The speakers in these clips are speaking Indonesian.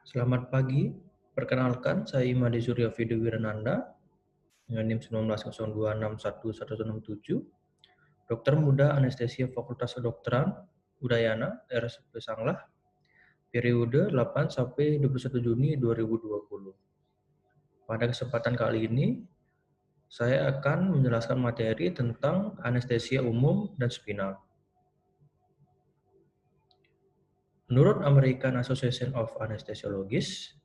Selamat pagi, perkenalkan saya Imade Surya Video Wirananda dengan NIM 1902611167, dokter muda anestesia Fakultas Kedokteran Udayana RSUP Sanglah, periode 8 sampai 21 Juni 2020. Pada kesempatan kali ini, saya akan menjelaskan materi tentang anestesia umum dan spinal. Menurut American Association of Anesthesiologists,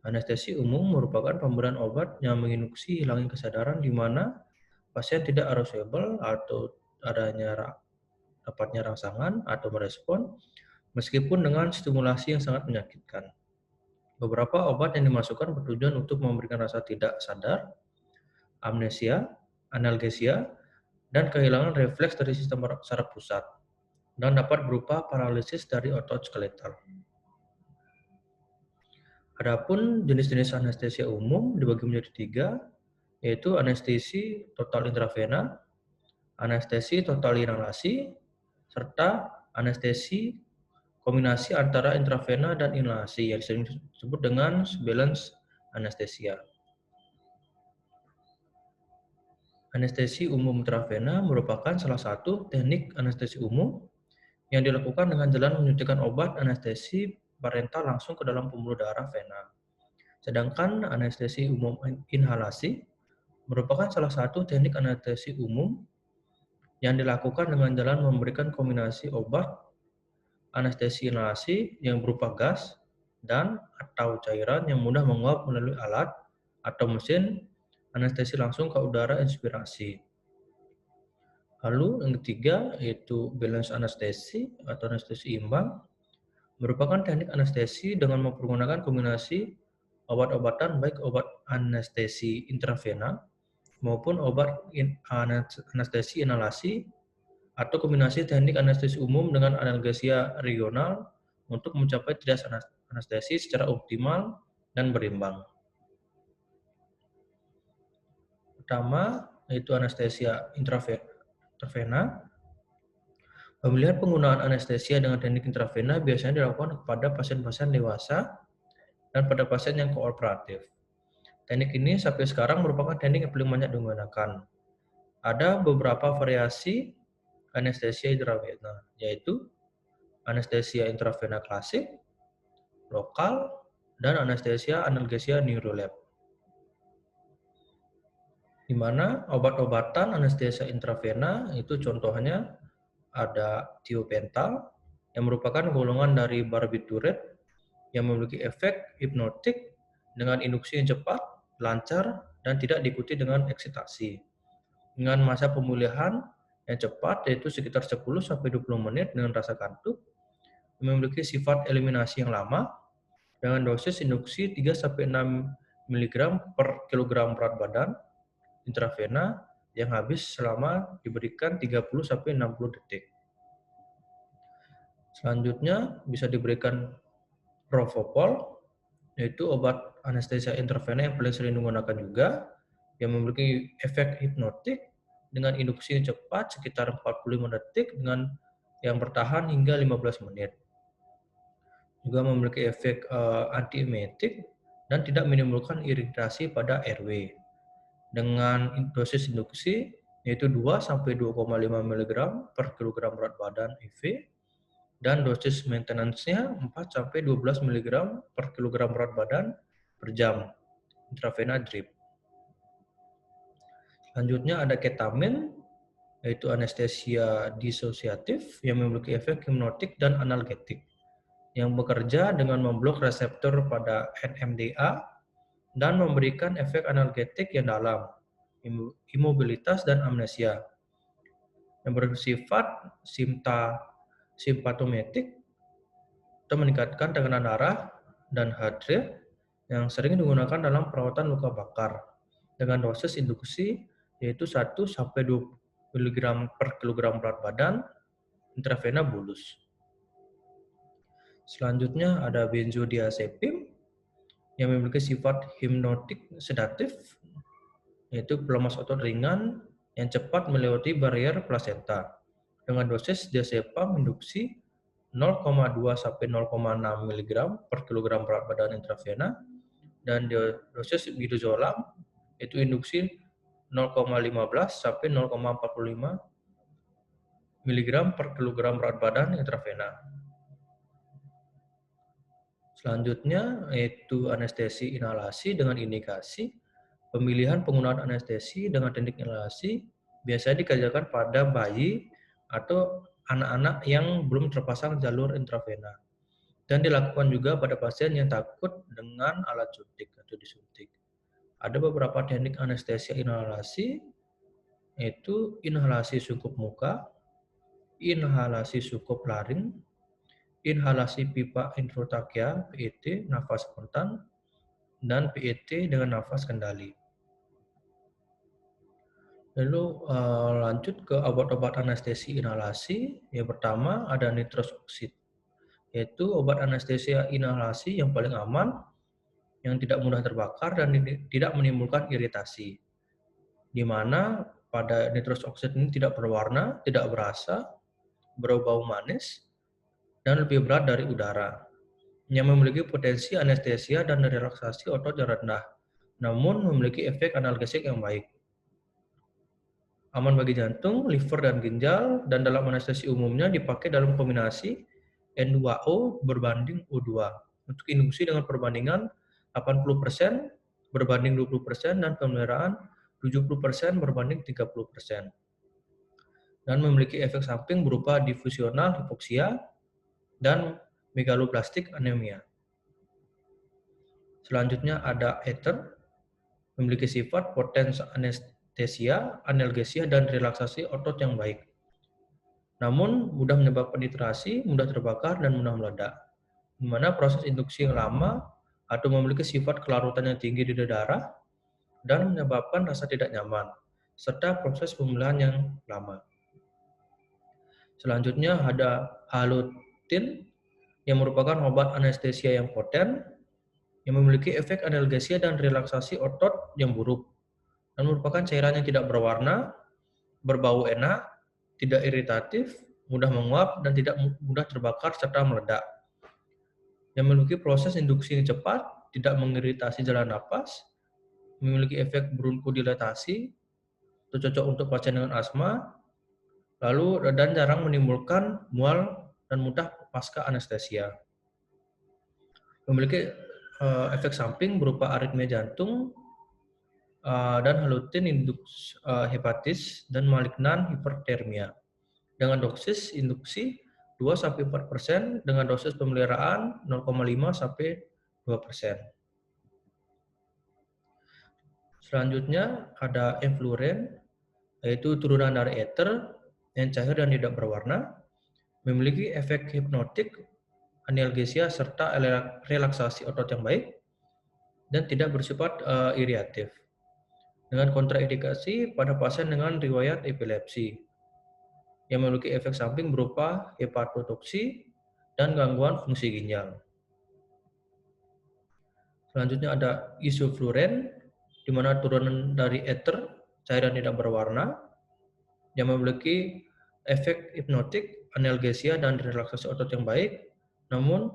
anestesi umum merupakan pemberian obat yang menginduksi hilangnya kesadaran di mana pasien tidak arousable atau dapatnya rangsangan atau merespon meskipun dengan stimulasi yang sangat menyakitkan. Beberapa obat yang dimasukkan bertujuan untuk memberikan rasa tidak sadar, amnesia, analgesia, dan kehilangan refleks dari sistem saraf pusat, dan dapat berupa paralisis dari otot skeletal. Adapun jenis-jenis anestesia umum dibagi menjadi 3, yaitu anestesi total intravena, anestesi total inhalasi, serta anestesi kombinasi antara intravena dan inhalasi yang sering disebut dengan surveillance anestesia. Anestesi umum intravena merupakan salah satu teknik anestesi umum yang dilakukan dengan jalan menyuntikkan obat anestesi parenteral langsung ke dalam pembuluh darah vena. Sedangkan anestesi umum inhalasi merupakan salah satu teknik anestesi umum yang dilakukan dengan jalan memberikan kombinasi obat anestesi inhalasi yang berupa gas dan atau cairan yang mudah menguap melalui alat atau mesin anestesi langsung ke udara inspirasi. Lalu yang ketiga yaitu balance anestesi atau anestesi imbang, merupakan teknik anestesi dengan menggunakan kombinasi obat-obatan baik obat anestesi intravena maupun obat anestesi inhalasi atau kombinasi teknik anestesi umum dengan analgesia regional untuk mencapai trias anestesi secara optimal dan berimbang. Pertama, yaitu anestesia intravena. Pemilihan penggunaan anestesia dengan teknik intravena biasanya dilakukan kepada pasien-pasien dewasa dan pada pasien yang kooperatif. Teknik ini sampai sekarang merupakan teknik yang paling banyak digunakan. Ada beberapa variasi anestesia intravena, yaitu anestesia intravena klasik, lokal, dan anestesia analgesia neurolab. Di mana obat-obatan anestesia intravena itu contohnya ada tiopental yang merupakan golongan dari barbiturat yang memiliki efek hipnotik dengan induksi yang cepat, lancar, dan tidak diikuti dengan eksitasi. Dengan masa pemulihan yang cepat yaitu sekitar 10-20 menit dengan rasa kantuk, memiliki sifat eliminasi yang lama dengan dosis induksi 3-6 mg per kilogram berat badan intravena yang habis selama diberikan 30-60 detik. Selanjutnya bisa diberikan propofol, yaitu obat anestesia intravena yang paling sering digunakan juga, yang memiliki efek hipnotik dengan induksi yang cepat sekitar 45 detik dengan yang bertahan hingga 15 menit. Juga memiliki efek antiemetik dan tidak menimbulkan iritasi pada airway. Dengan dosis induksi yaitu 2-2,5 mg per kilogram berat badan IV dan dosis maintenance-nya 4-12 mg per kilogram berat badan per jam intravena drip. Selanjutnya ada ketamin, yaitu anestesia disosiatif yang memiliki efek hipnotik dan analgetik yang bekerja dengan memblok reseptor pada NMDA dan memberikan efek analgetik yang dalam, imobilitas dan amnesia, yang bersifat simptomatik atau meningkatkan tekanan darah dan heart rate yang sering digunakan dalam perawatan luka bakar dengan dosis induksi yaitu 1-2 mg per kilogram berat badan intravena bolus. Selanjutnya ada benzodiazepin yang memiliki sifat hipnotik sedatif, yaitu pelemas otot ringan yang cepat melewati barrier plasenta dengan dosis diazepam induksi 0,2 sampai 0,6 mg per kilogram berat badan intravena, dan dosis midazolam itu induksi 0,15 sampai 0,45 mg per kilogram berat badan intravena. Selanjutnya yaitu anestesi inhalasi dengan indikasi. Pemilihan penggunaan anestesi dengan teknik inhalasi biasanya dikerjakan pada bayi atau anak-anak yang belum terpasang jalur intravena, dan dilakukan juga pada pasien yang takut dengan alat suntik atau disuntik. Ada beberapa teknik anestesia inhalasi, yaitu inhalasi sungkup muka, inhalasi sungkup laring, inhalasi pipa intratracheal (PIT) nafas spontan, dan PIT dengan nafas kendali. Lalu lanjut ke obat-obat anestesi inhalasi. Yang pertama ada nitrous oxide, yaitu obat anestesia inhalasi yang paling aman, yang tidak mudah terbakar dan tidak menimbulkan iritasi. Di mana pada nitrous oxide ini tidak berwarna, tidak berasa, berbau manis, dan lebih berat dari udara. Yang memiliki potensi anestesia dan relaksasi otot yang rendah, namun memiliki efek analgesik yang baik. Aman bagi jantung, liver, dan ginjal, dan dalam anestesi umumnya dipakai dalam kombinasi N2O berbanding O2 untuk induksi dengan perbandingan 80% berbanding 20% dan pemeliharaan 70% berbanding 30%. Dan memiliki efek samping berupa difusional hipoksia dan megaloblastik anemia. Selanjutnya ada ether, memiliki sifat potens anestesia, analgesia, dan relaksasi otot yang baik. Namun mudah menyebabkan iritasi, mudah terbakar, dan mudah meledak. Di mana proses induksi yang lama atau memiliki sifat kelarutan yang tinggi di darah dan menyebabkan rasa tidak nyaman, serta proses pemulihan yang lama. Selanjutnya ada halutin, yang merupakan obat anestesia yang poten, yang memiliki efek analgesia dan relaksasi otot yang buruk, dan merupakan cairan yang tidak berwarna, berbau enak, tidak iritatif, mudah menguap, dan tidak mudah terbakar serta meledak. Yang memiliki proses induksi yang cepat, tidak mengiritasi jalan napas, memiliki efek bronkodilatasi, itu cocok untuk pasien dengan asma, lalu dan jarang menimbulkan mual dan mudah pasca anestesia. Memiliki efek samping berupa aritmia jantung dan halutin induksi hepatis dan malignan hipertermia. Dengan dosis induksi 2-4% dengan dosis pemeliharaan 0,5-2%. Selanjutnya ada enfluren, yaitu turunan dari ether yang cair dan tidak berwarna, memiliki efek hipnotik, analgesia, serta relaksasi otot yang baik, dan tidak bersifat iriatif. Dengan kontraindikasi pada pasien dengan riwayat epilepsi, yang memiliki efek samping berupa hepatotoksi dan gangguan fungsi ginjal. Selanjutnya ada isofluren, di mana turunan dari ether, cairan tidak berwarna, yang memiliki efek hipnotik, analgesia, dan relaksasi otot yang baik, namun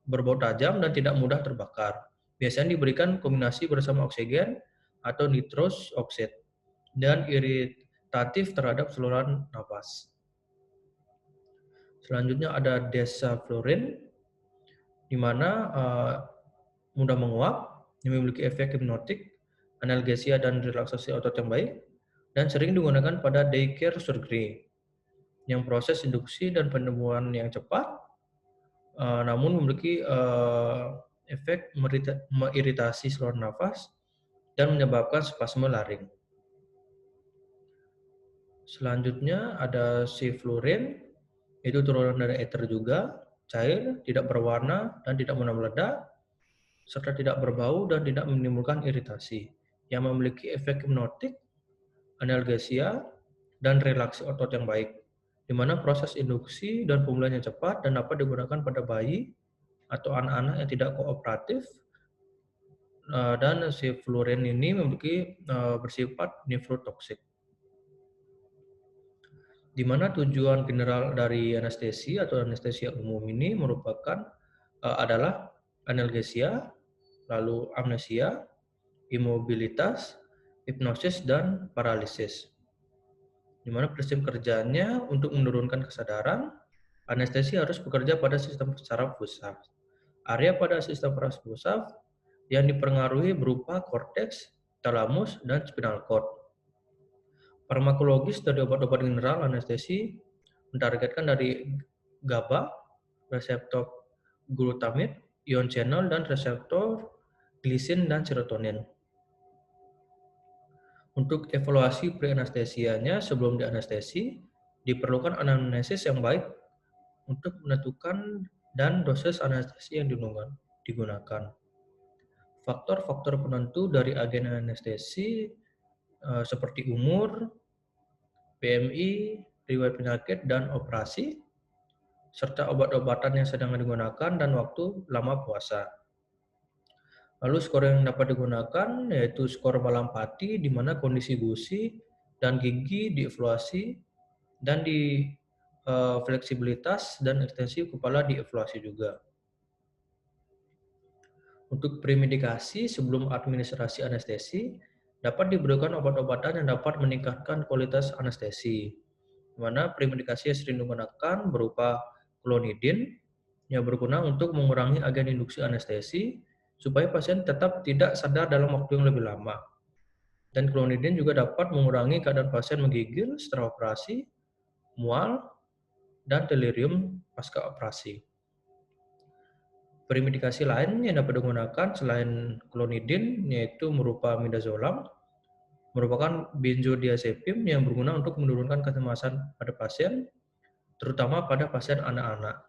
berbau tajam dan tidak mudah terbakar. Biasanya diberikan kombinasi bersama oksigen atau nitrous oxide, dan iritatif terhadap saluran napas. Selanjutnya ada desaflorin, di mana mudah menguap, yang memiliki efek hipnotik, analgesia, dan relaksasi otot yang baik, dan sering digunakan pada daycare surgery, yang proses induksi dan penemuan yang cepat, namun memiliki efek mengiritasi saluran nafas dan menyebabkan spasme laring. Selanjutnya ada siflurin, itu turunan dari ether juga, cair, tidak berwarna, dan tidak mudah meledak, serta tidak berbau dan tidak menimbulkan iritasi, yang memiliki efek hipnotik, analgesia, dan relaksi otot yang baik, di mana proses induksi dan pemulihan yang cepat dan dapat digunakan pada bayi atau anak-anak yang tidak kooperatif. Dan siflurin ini memiliki bersifat nefrotoksik. di mana tujuan general dari anestesi atau anestesia umum ini adalah analgesia, lalu amnesia, imobilitas, hipnosis, dan paralisis. Di mana prinsip kerjanya untuk menurunkan kesadaran, anestesi harus bekerja pada sistem saraf pusat. Area pada sistem saraf pusat yang dipengaruhi berupa korteks, talamus, dan spinal cord. Farmakologis dari obat-obat general anestesi mentargetkan dari GABA, reseptor glutamate, ion channel, dan reseptor glisin dan serotonin. Untuk evaluasi pre-anestesianya sebelum dianestesi, diperlukan anamnesis yang baik untuk menentukan dan dosis anestesi yang digunakan. Faktor-faktor penentu dari agen anestesi seperti umur, BMI, riwayat penyakit, dan operasi, serta obat-obatan yang sedang digunakan dan waktu lama puasa. Lalu skor yang dapat digunakan yaitu skor Malampati, di mana kondisi gusi dan gigi dievaluasi dan di fleksibilitas dan ekstensi kepala dievaluasi juga. Untuk premedikasi sebelum administrasi anestesi, dapat diberikan obat-obatan yang dapat meningkatkan kualitas anestesi. Di mana premedikasi yang sering digunakan berupa klonidin yang berguna untuk mengurangi agen induksi anestesi supaya pasien tetap tidak sadar dalam waktu yang lebih lama. Dan klonidin juga dapat mengurangi keadaan pasien menggigil setelah operasi, mual, dan delirium pasca operasi. Premedikasi lain yang dapat digunakan selain klonidin yaitu berupa midazolam, merupakan benzodiazepam yang berguna untuk menurunkan kecemasan pada pasien, terutama pada pasien anak-anak.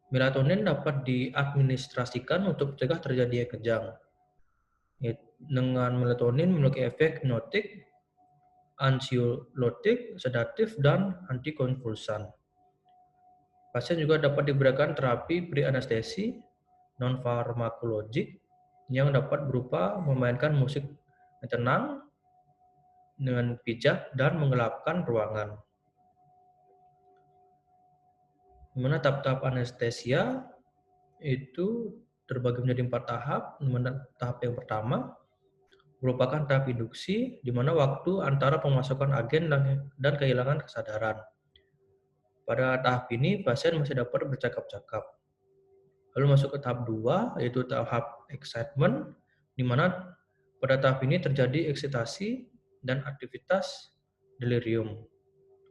Melatonin dapat diadministrasikan untuk mencegah terjadinya kejang. Dengan melatonin memiliki efek hipnotik, ansioliotik, sedatif, dan antikonvulsan. Pasien juga dapat diberikan terapi pre-anestesi non-farmakologik yang dapat berupa memainkan musik yang tenang dengan pijat dan menggelapkan ruangan. Di mana tahap-tahap anestesia itu terbagi menjadi 4 tahap. Di mana tahap yang pertama merupakan tahap induksi, di mana waktu antara pemasukan agen dan kehilangan kesadaran. Pada tahap ini, pasien masih dapat bercakap-cakap. Lalu masuk ke tahap 2, yaitu tahap excitement, di mana pada tahap ini terjadi eksitasi dan aktivitas delirium.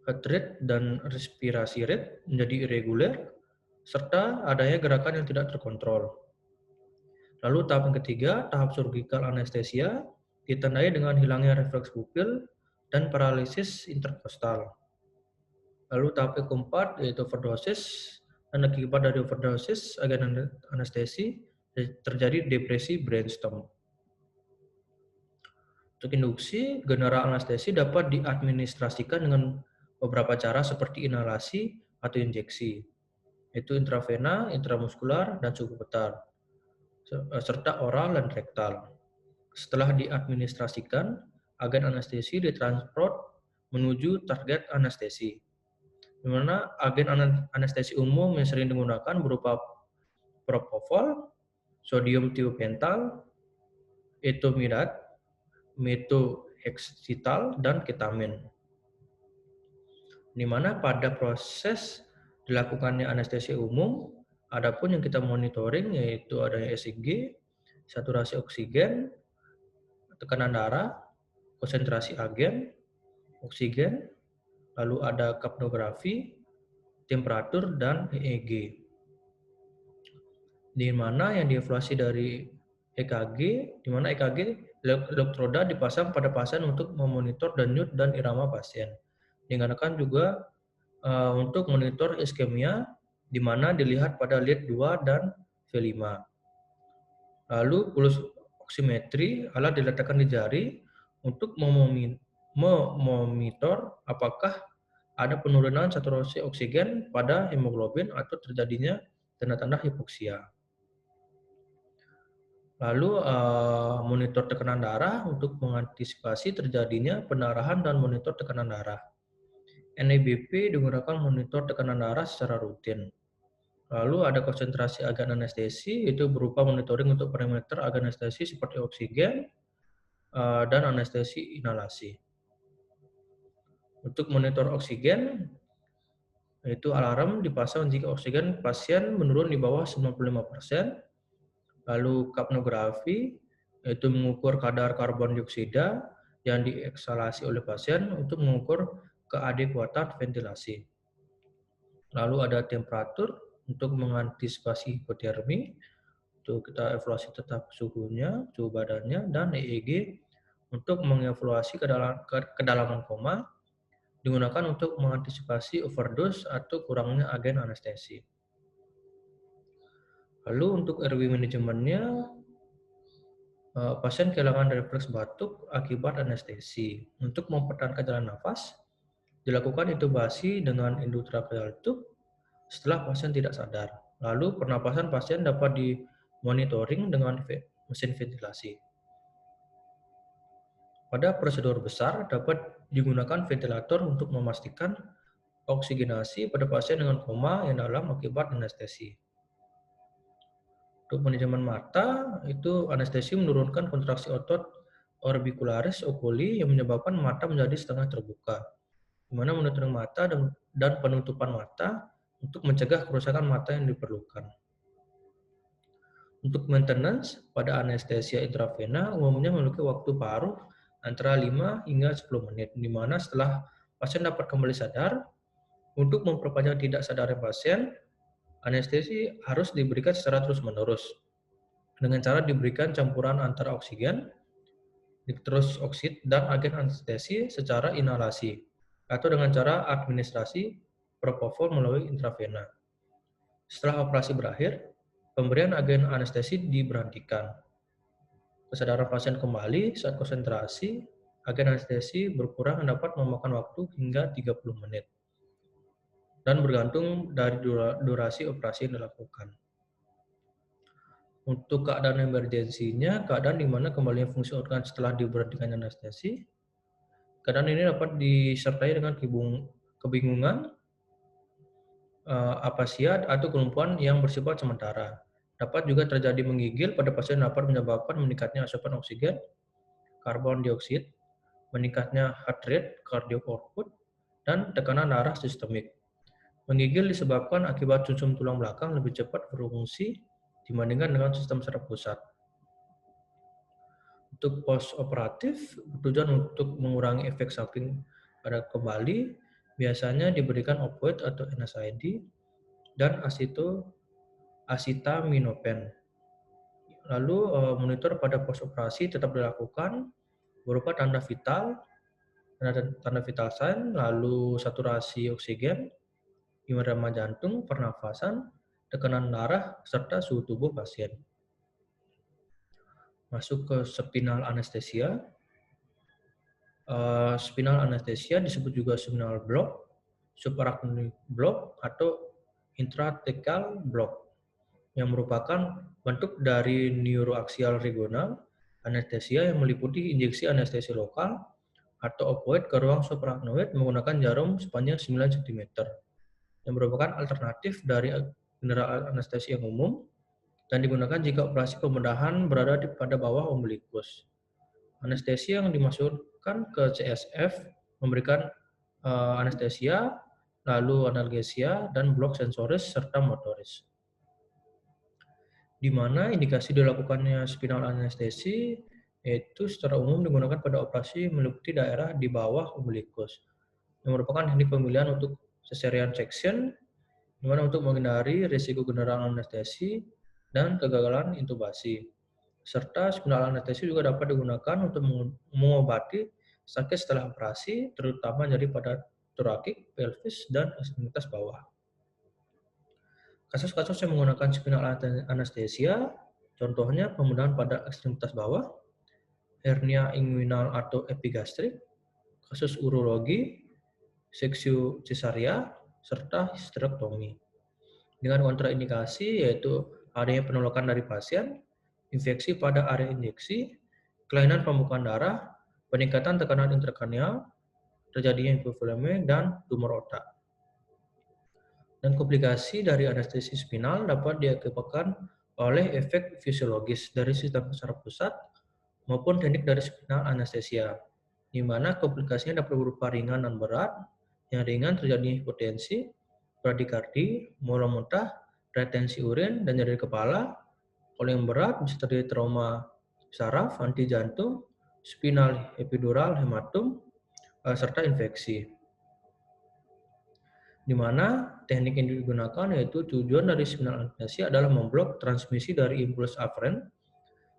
Heart rate dan respirasi rate menjadi irregular, serta adanya gerakan yang tidak terkontrol. Lalu tahap yang ketiga, tahap surgical anesthesia, ditandai dengan hilangnya refleks pupil dan paralisis interkostal. Lalu tahap yang keempat yaitu overdosis, dan akibat dari overdosis agen anestesi terjadi depresi brainstem. Untuk induksi, general anestesi dapat diadministrasikan dengan beberapa cara seperti inhalasi atau injeksi, yaitu intravena, intramuskular, dan subupetal, serta oral dan rektal. Setelah diadministrasikan, agen anestesi ditransport menuju target anestesi, di mana agen anestesi umum yang sering digunakan berupa propofol, sodium thiopental, etomidat, methotrexatal, dan ketamin. Di mana pada proses dilakukannya anestesi umum, adapun yang kita monitoring yaitu adanya ECG, saturasi oksigen, tekanan darah, konsentrasi agen, oksigen, lalu ada kapnografi, temperatur, dan EEG. Di mana yang dievaluasi dari EKG, di mana EKG elektroda dipasang pada pasien untuk memonitor denyut dan irama pasien. Digunakan juga untuk monitor iskemia, di mana dilihat pada lead 2 dan V5. Lalu pulus oximetri alat diletakkan di jari untuk memonitor apakah ada penurunan saturasi oksigen pada hemoglobin atau terjadinya tanda-tanda hipoksia. Lalu monitor tekanan darah untuk mengantisipasi terjadinya pendarahan dan monitor tekanan darah. NIBP digunakan monitor tekanan darah secara rutin. Lalu ada konsentrasi agen anestesi, itu berupa monitoring untuk parameter agen anestesi seperti oksigen dan anestesi inhalasi. Untuk monitor oksigen, yaitu alarm dipasang jika oksigen pasien menurun di bawah 95%. Lalu kapnografi, yaitu mengukur kadar karbon dioksida yang dieksalasi oleh pasien untuk mengukur keadekuatan ventilasi. Lalu ada temperatur untuk mengantisipasi hipotermi, itu kita evaluasi tetap suhunya, suhu badannya, dan EEG untuk mengevaluasi kedalaman koma, digunakan untuk mengantisipasi overdose atau kurangnya agen anestesi. Lalu untuk airway manajemennya, pasien kehilangan refleks batuk akibat anestesi. Untuk mempertahankan jalan nafas, dilakukan intubasi dengan endotracheal tube setelah pasien tidak sadar. Lalu pernapasan pasien dapat dimonitoring dengan mesin ventilasi. Pada prosedur besar dapat digunakan ventilator untuk memastikan oksigenasi pada pasien dengan koma yang dalam akibat anestesi. Untuk manajemen mata, itu anestesi menurunkan kontraksi otot orbicularis oculi yang menyebabkan mata menjadi setengah terbuka, di mana monitoring mata dan penutupan mata untuk mencegah kerusakan mata yang diperlukan. Untuk maintenance pada anestesia intravena umumnya memiliki waktu paruh antara 5 hingga 10 menit, di mana setelah pasien dapat kembali sadar, untuk memperpanjang tidak sadarnya pasien, anestesi harus diberikan secara terus-menerus dengan cara diberikan campuran antara oksigen, nitrous oxide, dan agen anestesi secara inhalasi atau dengan cara administrasi propofol melalui intravena. Setelah operasi berakhir, pemberian agen anestesi diberhentikan. Kesadaran pasien kembali saat konsentrasi, agen anestesi berkurang dapat memakan waktu hingga 30 menit dan bergantung dari durasi operasi yang dilakukan. Untuk keadaan emergensinya, keadaan di mana kembalinya fungsi organ setelah diberhentikan anestesi, keadaan ini dapat disertai dengan kebingungan, apasia, atau kelumpuhan yang bersifat sementara. Dapat juga terjadi menggigil pada pasien dapat menyebabkan meningkatnya asupan oksigen, karbon dioksida, meningkatnya heart rate, cardiac output, dan tekanan darah sistemik. Menggigil disebabkan akibat sumsum tulang belakang lebih cepat berfungsi dibandingkan dengan sistem saraf pusat. Untuk post-operatif, bertujuan untuk mengurangi efek samping pada kembali, biasanya diberikan opioid atau NSAID dan acetaminophen. Lalu monitor pada post-operasi tetap dilakukan berupa tanda vital sign, lalu saturasi oksigen, irama jantung, pernafasan, tekanan darah, serta suhu tubuh pasien. Masuk ke spinal anestesia. Spinal anestesia disebut juga spinal block, subarachnoid block, atau intrathecal block, yang merupakan bentuk dari neuroaxial regional anestesia yang meliputi injeksi anestesi lokal atau opioid ke ruang subarachnoid menggunakan jarum sepanjang 9 cm, yang merupakan alternatif dari general anestesi yang umum dan digunakan jika operasi pembedahan berada pada bawah umbilikus. Anestesi yang dimasukkan ke CSF memberikan anestesia, lalu analgesia, dan blok sensoris serta motoris. Di mana indikasi dilakukannya spinal anestesi yaitu secara umum digunakan pada operasi meliputi daerah di bawah umbilikus, yang merupakan teknik pemilihan untuk cesarean section, di mana untuk menghindari risiko general anestesi dan kegagalan intubasi. Serta spinal anestesi juga dapat digunakan untuk mengobati sakit setelah operasi, terutama nyeri pada torakik, pelvis, dan ekstremitas bawah. Kasus-kasus yang menggunakan spinal anestesia, contohnya pembedahan pada ekstremitas bawah, hernia inguinal atau epigastrik, kasus urologi, seksio cesaria, serta histerektomi. Dengan kontraindikasi yaitu adanya penolakan dari pasien, infeksi pada area injeksi, kelainan pembukaan darah, peningkatan tekanan intrakranial, terjadinya hipofileme, dan tumor otak. Dan komplikasi dari anestesi spinal dapat diakibatkan oleh efek fisiologis dari sistem saraf pusat maupun teknik dari spinal anestesia, di mana komplikasinya dapat berupa ringan dan berat. Yang ringan terjadi hipotensi, bradikardi, mual muntah, retensi urin, dan nyeri kepala. Kalau yang berat bisa terjadi trauma saraf, henti jantung, spinal epidural, hematom, serta infeksi. Di mana teknik yang digunakan yaitu tujuan dari spinal anestesia adalah memblok transmisi dari impuls aferen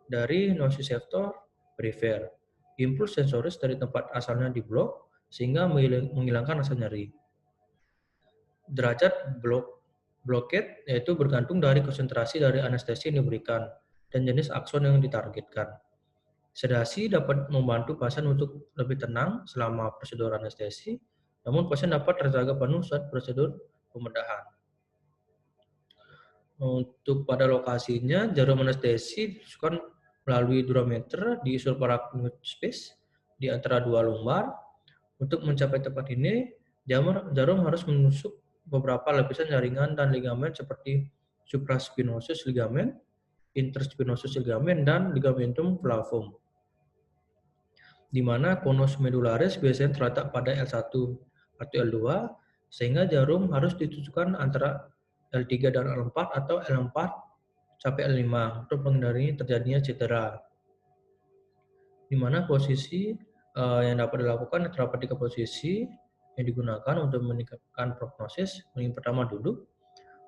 dari nociceptor perifer. Impuls sensoris dari tempat asalnya diblok sehingga menghilangkan rasa nyeri. Derajat blockade yaitu bergantung dari konsentrasi dari anestesi yang diberikan dan jenis akson yang ditargetkan. Sedasi dapat membantu pasien untuk lebih tenang selama prosedur anestesi, namun pasien dapat terjaga penuh saat prosedur pembedahan. Untuk pada lokasinya, jarum anestesi disusun melalui durometer di supraacute space di antara dua lumbar. Untuk mencapai tempat ini, jarum harus menusuk beberapa lapisan jaringan dan ligamen seperti supraspinosus ligamen, interspinosus ligamen, dan ligamentum flavum, di mana konus medularis biasanya terletak pada L1 atau L2, sehingga jarum harus ditusukkan antara L3 dan L4 atau L4 sampai L5 untuk menghindari terjadinya cedera. Di mana posisi yang dapat dilakukan terdapat 3 posisi yang digunakan untuk meningkatkan prognosis. Yang pertama duduk.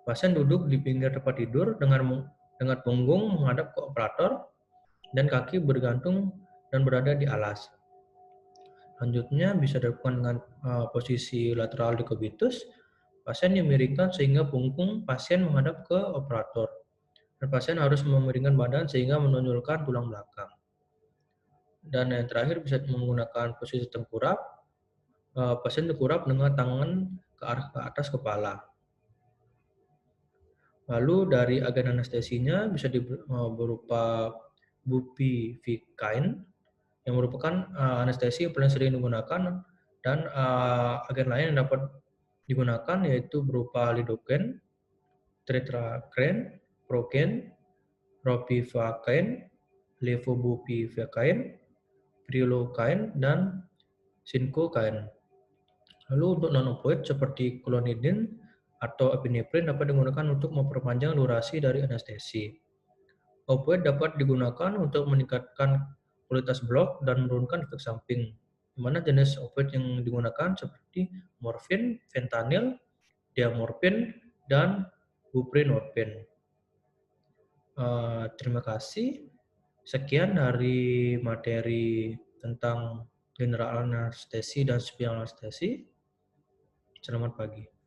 Pasien duduk di pinggir tempat tidur dengan punggung menghadap ke operator dan kaki bergantung dan berada di alas. Selanjutnya bisa dilakukan dengan posisi lateral decubitus. Pasien dimiringkan sehingga punggung pasien menghadap ke operator. Dan pasien harus memiringkan badan sehingga menonjolkan tulang belakang. Dan yang terakhir bisa menggunakan posisi tengkurap. Pasien tengkurap dengan tangan ke arah ke atas kepala. Lalu dari agen anestesinya bisa berupa bupivacaine yang merupakan anestesi yang paling sering digunakan, dan agen lain yang dapat digunakan yaitu berupa lidocaine, tetracaine, procaine, ropivacaine, levobupivacaine, prilocaine, dan cincocaine. Lalu untuk non-opioid seperti clonidine atau epinephrine dapat digunakan untuk memperpanjang durasi dari anestesi. Opioid dapat digunakan untuk meningkatkan kualitas blok dan menurunkan efek samping, di mana jenis opioid yang digunakan seperti morfin, fentanyl, diamorfin, dan buprenorfin. Terima kasih. Sekian dari materi tentang general anestesi dan spinal anestesi. Selamat pagi.